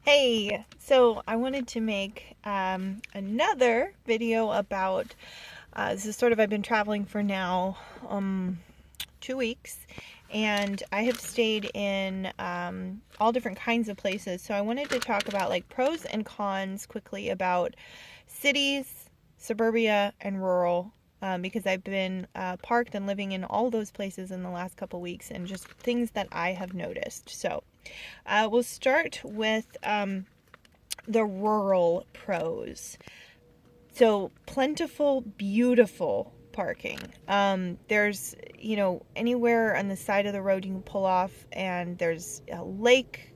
Hey, so I wanted to make another video about this is sort of I've been traveling for now 2 weeks, and I have stayed in all different kinds of places. So I wanted to talk about like pros and cons quickly about cities, suburbia, and rural. Because I've been parked and living in all those places in the last couple weeks, and just things that I have noticed. So we'll start with the rural pros. So plentiful, beautiful parking. There's, anywhere on the side of the road you can pull off, and there's a lake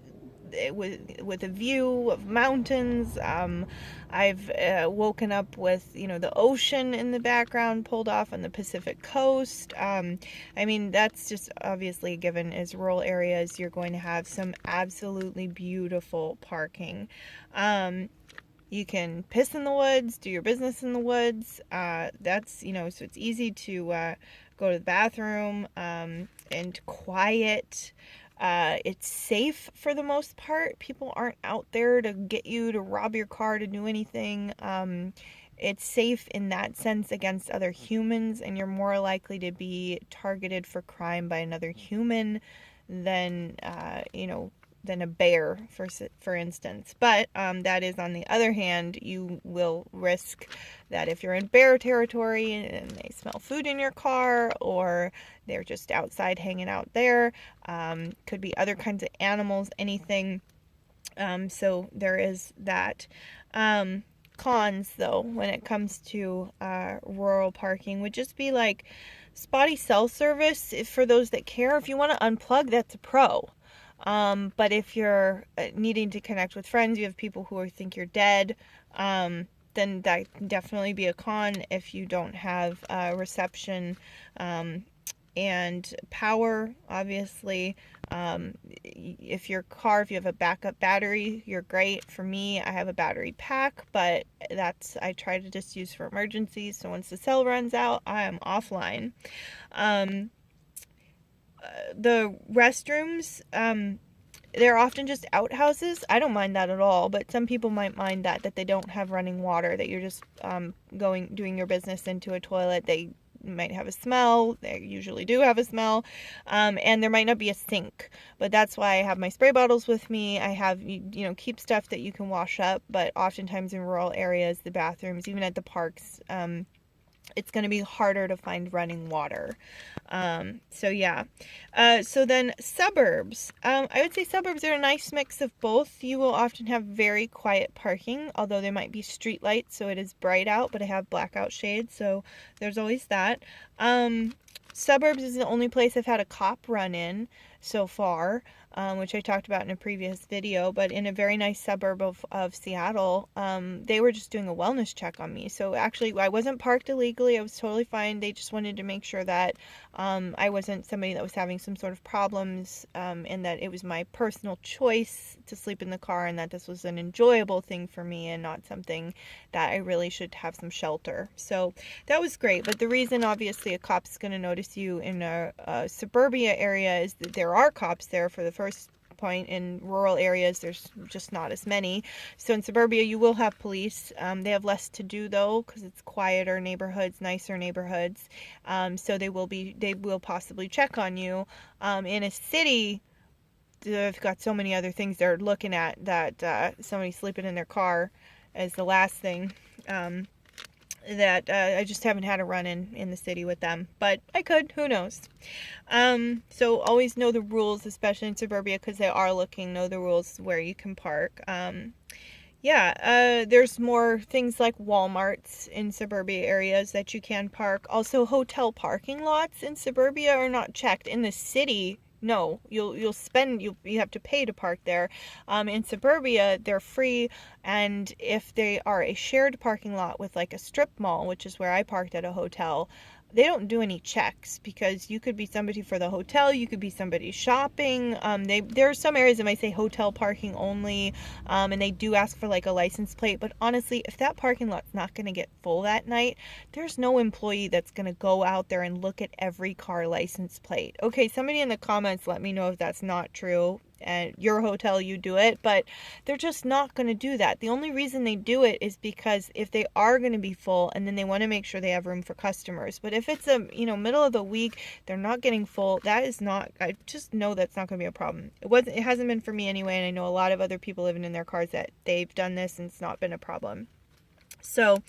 with a view of mountains. I've woken up with the ocean in the background, pulled off on the Pacific coast. That's just obviously a given. As rural areas, you're going to have some absolutely beautiful parking. You can piss in the woods, do your business in the woods. So it's easy to go to the bathroom, and quiet. It's safe for the most part. People aren't out there to get you, to rob your car, to do anything. It's safe in that sense against other humans, and you're more likely to be targeted for crime by another human than, than a bear, for instance. But that is, on the other hand, you will risk that if you're in bear territory and they smell food in your car, or they're just outside hanging out there. Could be other kinds of animals, anything. So there is that. Cons, though, when it comes to rural parking, would just be like spotty cell service. For those that care, if you want to unplug, that's a pro. But if you're needing to connect with friends, you have people who think you're dead, then that can definitely be a con if you don't have reception and power, obviously. If you have a backup battery, you're great. For me, I have a battery pack, but I try to just use for emergencies. So once the cell runs out, I am offline. The restrooms, they're often just outhouses. I don't mind that at all, but some people might mind that they don't have running water, that you're just doing your business into a toilet. They might have a smell. They usually do have a smell. And there might not be a sink, but that's why I have my spray bottles with me. I have, keep stuff that you can wash up, but oftentimes in rural areas, the bathrooms, even at the parks, it's going to be harder to find running water. So then suburbs. I would say suburbs are a nice mix of both. You will often have very quiet parking, although there might be street lights, so it is bright out, but I have blackout shades, so there's always that. Suburbs is the only place I've had a cop run in so far, which I talked about in a previous video, but in a very nice suburb of Seattle, they were just doing a wellness check on me. So actually, I wasn't parked illegally. I was totally fine. They just wanted to make sure that I wasn't somebody that was having some sort of problems, and that it was my personal choice to sleep in the car, and that this was an enjoyable thing for me and not something that I really should have some shelter. So that was great. But the reason, obviously, a cop's going to notice you in a suburbia area is that there are cops there for the first point. In rural areas, there's just not as many. So in suburbia, you will have police. They have less to do, though, because it's quieter neighborhoods, nicer neighborhoods. So they will possibly check on you. In a city, they've got so many other things they're looking at, that somebody sleeping in their car is the last thing. That I just haven't had a run in the city with them, but I could, who knows. So always know the rules, especially in suburbia, because they are know the rules where you can park. There's more things like Walmarts in suburbia areas that you can park. Also, hotel parking lots in suburbia are not checked. In the city, no, you have to pay to park there. In suburbia, they're free, and if they are a shared parking lot with like a strip mall, which is where I parked at a hotel, they don't do any checks, because you could be somebody for the hotel, you could be somebody shopping. There are some areas that might say hotel parking only, and they do ask for like a license plate. But honestly, if that parking lot's not going to get full that night, there's no employee that's going to go out there and look at every car license plate. Okay, somebody in the comments let me know if that's not true. and your hotel, you do it, but they're just not going to do that. The only reason they do it is because if they are going to be full, and then they want to make sure they have room for customers. But if it's a, middle of the week, they're not getting full, that is not, I just know that's not going to be a problem. It hasn't been for me anyway, and I know a lot of other people living in their cars that they've done this and it's not been a problem. So,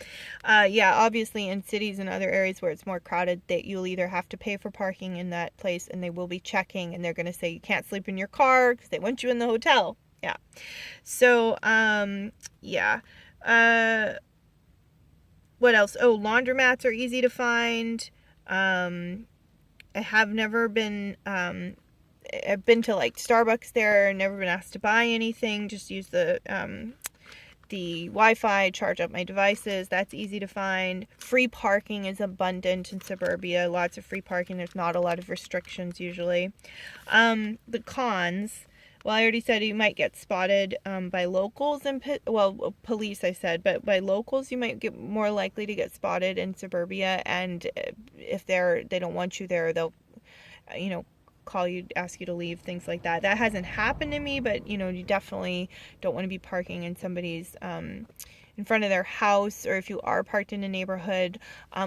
yeah, obviously in cities and other areas where it's more crowded, that you'll either have to pay for parking in that place, and they will be checking, and they're going to say you can't sleep in your car because they want you in the hotel. Yeah. So, yeah. What else? Oh, laundromats are easy to find. I have never been, I've been to like Starbucks there, never been asked to buy anything, just use the Wi-Fi, charge up my devices. That's easy to find. Free parking is abundant in suburbia. Lots of free parking. There's not a lot of restrictions usually. The cons. Well, I already said you might get spotted by locals and police. I said, but by locals you might get more likely to get spotted in suburbia. And if they don't want you there, they'll, call you, ask you to leave, things like that. That hasn't happened to me, but you definitely don't want to be parking in somebody's in front of their house, or if you are parked in a neighborhood,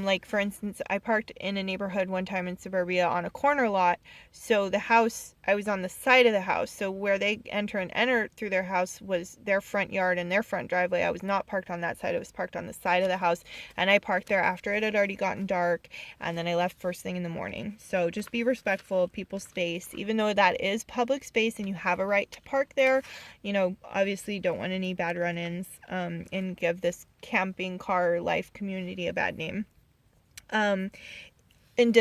like for instance, I parked in a neighborhood one time in suburbia on a corner lot. So the house, I was on the side of the house, so where they enter through their house was their front yard and their front driveway. I was not parked on that side. I was parked on the side of the house, and I parked there after it had already gotten dark, and then I left first thing in the morning. So just be respectful of people's space, even though that is public space and you have a right to park there. Obviously you don't want any bad run-ins, and give this camping car life community a bad name. In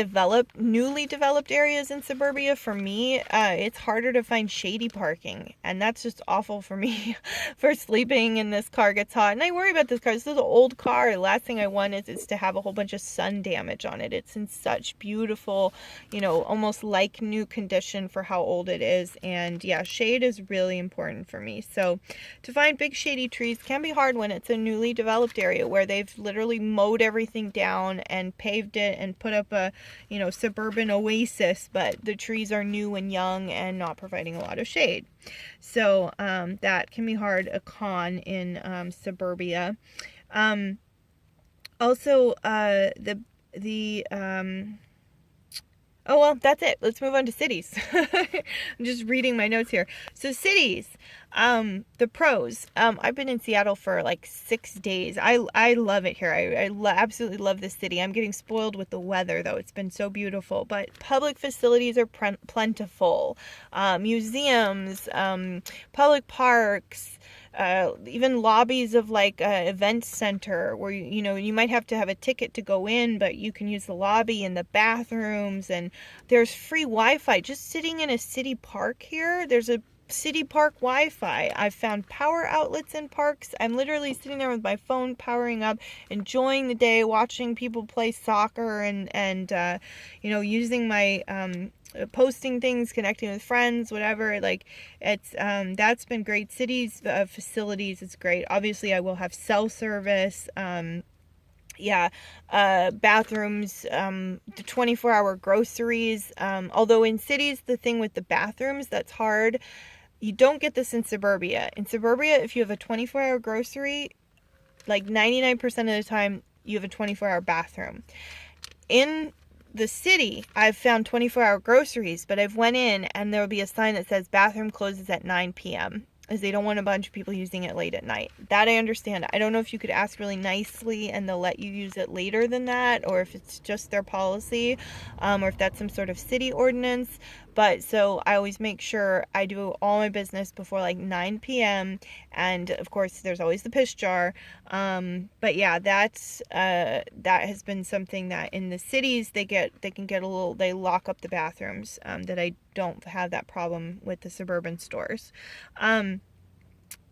newly developed areas in suburbia, for me, it's harder to find shady parking, and that's just awful for me for sleeping and this car gets hot. And I worry about this car. This is an old car. The last thing I want is to have a whole bunch of sun damage on it. It's in such beautiful, almost like new condition for how old it is. And yeah, shade is really important for me. So to find big shady trees can be hard when it's a newly developed area where they've literally mowed everything down and paved it and put up a suburban oasis, but the trees are new and young and not providing a lot of shade. So that can be hard, a con in suburbia. Also, oh, well, that's it. Let's move on to cities. I'm just reading my notes here. So cities, the pros. I've been in Seattle for like 6 days. I love it here. I absolutely love this city. I'm getting spoiled with the weather, though. It's been so beautiful. But public facilities are plentiful. Museums, public parks, even lobbies of like an event center where you might have to have a ticket to go in, but you can use the lobby and the bathrooms, and there's free Wi-Fi. Just sitting in a city park here, there's a city park Wi-Fi. I've found power outlets in parks. I'm literally sitting there with my phone powering up, enjoying the day, watching people play soccer, and using my posting things, connecting with friends, whatever. Like, it's that's been great. Cities facilities, it's great. Obviously I will have cell service, bathrooms, the 24-hour groceries. Although in cities, the thing with the bathrooms that's hard, you don't get this in suburbia. In suburbia, if you have a 24-hour grocery, like 99% of the time you have a 24-hour bathroom. In the city, I've found 24-hour groceries, but I've went in and there will be a sign that says bathroom closes at 9 p.m. as they don't want a bunch of people using it late at night. That I understand. I don't know if you could ask really nicely and they'll let you use it later than that, or if it's just their policy, or if that's some sort of city ordinance. But so I always make sure I do all my business before like 9 p.m. And of course, there's always the piss jar. But yeah, that has been something that in the cities they lock up the bathrooms. That I don't have that problem with the suburban stores.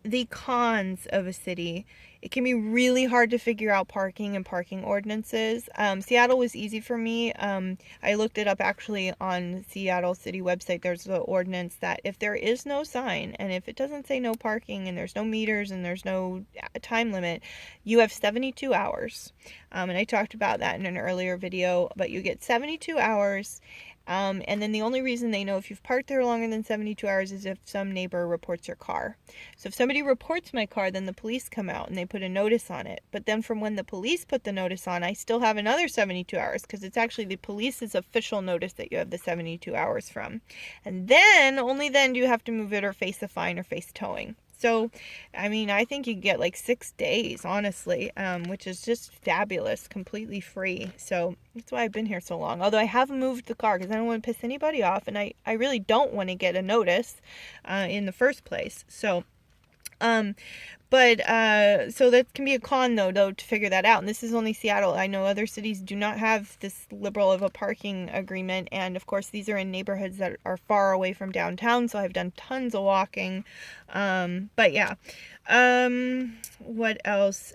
The cons of a city, it can be really hard to figure out parking and parking ordinances. Seattle was easy for me. I looked it up actually on the Seattle City website. There's the ordinance that if there is no sign and if it doesn't say no parking and there's no meters and there's no time limit, you have 72 hours. And I talked about that in an earlier video, but you get 72 hours. And then the only reason they know if you've parked there longer than 72 hours is if some neighbor reports your car. So if somebody reports my car, then the police come out and they put a notice on it. But then from when the police put the notice on, I still have another 72 hours because it's actually the police's official notice that you have the 72 hours from. And then, only then do you have to move it or face a fine or face towing. So, I mean, I think you get like 6 days, honestly, which is just fabulous, completely free. So that's why I've been here so long. Although I have moved the car because I don't want to piss anybody off, and I really don't want to get a notice in the first place. So, so that can be a con though to figure that out. And this is only Seattle. I know other cities do not have this liberal of a parking agreement. And of course, these are in neighborhoods that are far away from downtown. So I've done tons of walking. But yeah. What else?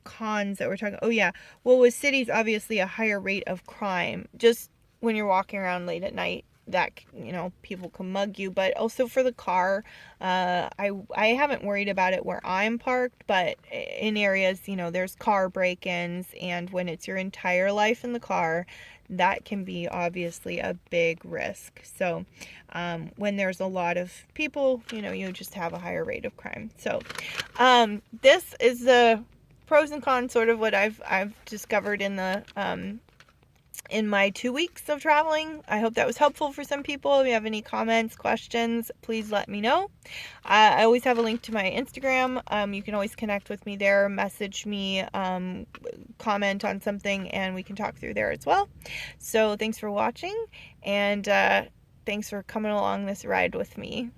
Cons that we're talking. Oh yeah. Well, with cities, obviously a higher rate of crime. Just when you're walking around late at night, that, you know, people can mug you. But also for the car, I haven't worried about it where I'm parked, but in areas, you know, there's car break-ins, and when it's your entire life in the car, that can be obviously a big risk. So when there's a lot of people, you know, you just have a higher rate of crime. So this is the pros and cons, sort of what I've discovered in my 2 weeks of traveling. I hope that was helpful for some people. If you have any comments, questions, please let me know. I always have a link to my Instagram. You can always connect with me there, message me, comment on something, and we can talk through there as well. So thanks for watching, and thanks for coming along this ride with me.